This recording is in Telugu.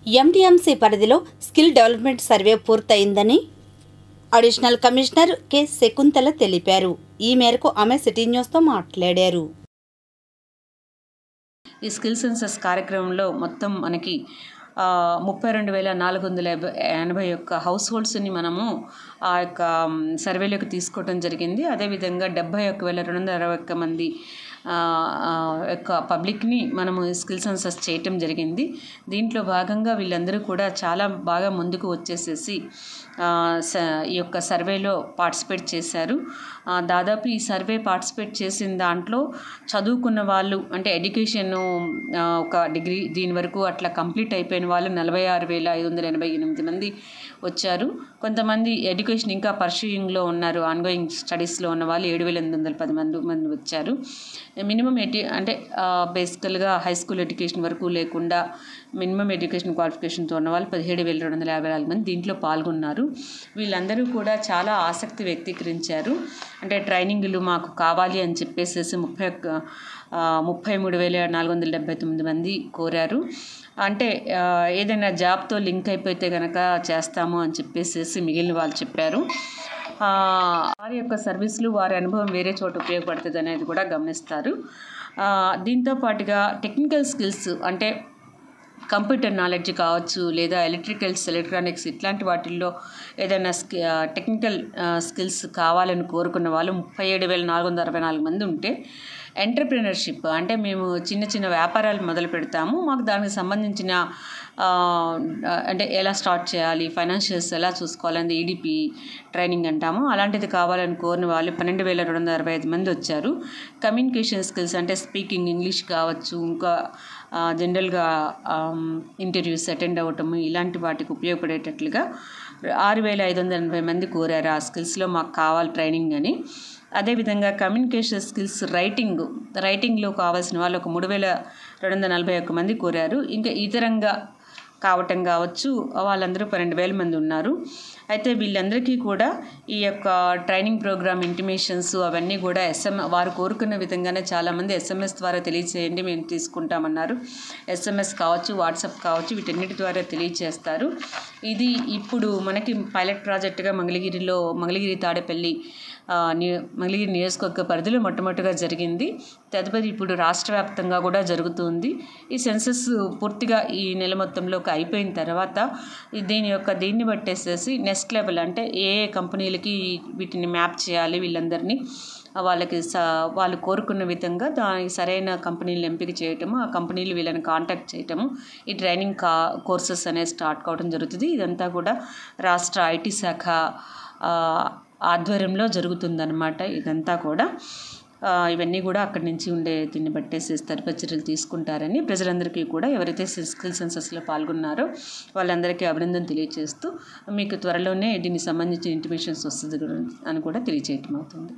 ఎంటీఎంసీ పరిధిలో స్కిల్ డెవలప్మెంట్ సర్వే పూర్తయిందని అడిషనల్ కమిషనర్ కె శకుంతల తెలిపారు. ఈ మేరకు ఆమె సిటీ న్యూస్తో మాట్లాడారు. ఈ స్కిల్ సెన్సస్ కార్యక్రమంలో మొత్తం మనకి 32,481 హౌస్ హోల్డ్స్ని మనము ఆ యొక్క సర్వేలోకి తీసుకోవడం జరిగింది. అదేవిధంగా 71,261 మంది యొక్క పబ్లిక్ని మనము స్కిల్ సెన్సస్ చేయటం జరిగింది. దీంట్లో భాగంగా వీళ్ళందరూ కూడా చాలా బాగా ముందుకు వచ్చేసేసి ఈ యొక్క సర్వేలో పార్టిసిపేట్ చేశారు. దాదాపు ఈ సర్వే పార్టిసిపేట్ చేసిన దాంట్లో చదువుకున్న వాళ్ళు అంటే ఎడ్యుకేషన్ ఒక డిగ్రీ దీని వరకు అట్లా కంప్లీట్ అయిపోయిన వాళ్ళు 46,588 మంది వచ్చారు. కొంతమంది ఎడ్యుకేషన్ ఇంకా పర్సూయింగ్లో ఉన్నారు, ఆన్గోయింగ్ స్టడీస్లో ఉన్న వాళ్ళు 7,810 మంది వచ్చారు. మినిమం అంటే బేసికల్గా హై స్కూల్ ఎడ్యుకేషన్ వరకు లేకుండా మినిమం ఎడ్యుకేషన్ క్వాలిఫికేషన్తో ఉన్న వాళ్ళు 17,254 మంది దీంట్లో పాల్గొన్నారు. వీళ్ళందరూ కూడా చాలా ఆసక్తి వ్యక్తీకరించారు. అంటే ట్రైనింగ్లు మాకు కావాలి అని చెప్పేసి 33,479 మంది కోరారు. అంటే ఏదైనా జాబ్తో లింక్ అయిపోతే కనుక చేస్తాము అని చెప్పేసి మిగిలిన వాళ్ళు చెప్పారు. వారి యొక్క సర్వీసులు వారి అనుభవం వేరే చోట ఉపయోగపడుతుంది అనేది కూడా గమనిస్తారు. దీంతో పాటుగా టెక్నికల్ స్కిల్స్ అంటే కంప్యూటర్ నాలెడ్జ్ కావచ్చు, లేదా ఎలక్ట్రానిక్స్ ఇట్లాంటి వాటిల్లో ఏదైనా టెక్నికల్ స్కిల్స్ కావాలని కోరుకున్న వాళ్ళు 37,464 మంది ఉంటే, ఎంటర్‌ప్రెన్యూర్‌షిప్ అంటే మేము చిన్న చిన్న వ్యాపారాలు మొదలు పెడతాము, మాకు దానికి సంబంధించిన అంటే ఎలా స్టార్ట్ చేయాలి, ఫైనాన్షియల్స్ ఎలా చూసుకోవాలని ఈడిపి ట్రైనింగ్ అంటాము, అలాంటిది కావాలని కోరిన వాళ్ళు 12,265 మంది వచ్చారు. కమ్యూనికేషన్ స్కిల్స్ అంటే స్పీకింగ్ ఇంగ్లీష్ కావచ్చు, ఇంకా జనరల్గా ఇంటర్వ్యూస్ అటెండ్ అవ్వటము ఇలాంటి వాటికి ఉపయోగపడేటట్లుగా 6,580 మంది కోరారు. ఆ స్కిల్స్లో మాకు కావాలి ట్రైనింగ్ అని. అదేవిధంగా కమ్యూనికేషన్ స్కిల్స్ రైటింగ్లో కావాల్సిన వాళ్ళు ఒక 3,241 మంది కోరారు. ఇంకా ఇతరంగా కావటం కావచ్చు వాళ్ళందరూ 12,000 మంది ఉన్నారు. అయితే వీళ్ళందరికీ కూడా ఈ యొక్క ట్రైనింగ్ ప్రోగ్రామ్ ఇంటిమేషన్స్ అవన్నీ కూడా వారు కోరుకున్న విధంగానే చాలామంది SMS ద్వారా తెలియచేయండి మేము తీసుకుంటామన్నారు. SMS కావచ్చు, వాట్సాప్ కావచ్చు, వీటన్నిటి ద్వారా తెలియచేస్తారు. ఇది ఇప్పుడు మనకి పైలట్ ప్రాజెక్టుగా మంగళగిరి తాడేపల్లి మంగళగిరి నియోజకవర్గ పరిధిలో మొట్టమొదటిగా జరిగింది. తదుపరి ఇప్పుడు రాష్ట్ర వ్యాప్తంగా కూడా జరుగుతుంది. ఈ సెన్సస్ పూర్తిగా ఈ నెల మొత్తంలోకి అయిపోయిన తర్వాత దీన్ని బట్టేసేసి నెక్స్ట్ లెవెల్ అంటే ఏ కంపెనీలకి వీటిని మ్యాప్ చేయాలి, వీళ్ళందరినీ వాళ్ళు కోరుకున్న విధంగా దానికి సరైన కంపెనీలు ఎంపిక చేయటము, ఆ కంపెనీలు వీళ్ళని కాంటాక్ట్ చేయటము, ఈ ట్రైనింగ్ కోర్సెస్ అనేవి స్టార్ట్ కావడం జరుగుతుంది. ఇదంతా కూడా రాష్ట్ర IT శాఖ ఆధ్వర్యంలో జరుగుతుందన్నమాట. ఇదంతా కూడా ఇవన్నీ కూడా అక్కడి నుంచి ఉండే దీన్ని బట్టేసి తదుపరి చర్యలు తీసుకుంటారని ప్రజలందరికీ కూడా ఎవరైతే స్కిల్ సెన్సస్లో పాల్గొన్నారో వాళ్ళందరికీ అభినందన తెలియజేస్తూ మీకు త్వరలోనే దీనికి సంబంధించిన ఇంటిమేషన్స్ వస్తుంది అని కూడా తెలియజేయటం అవుతుంది.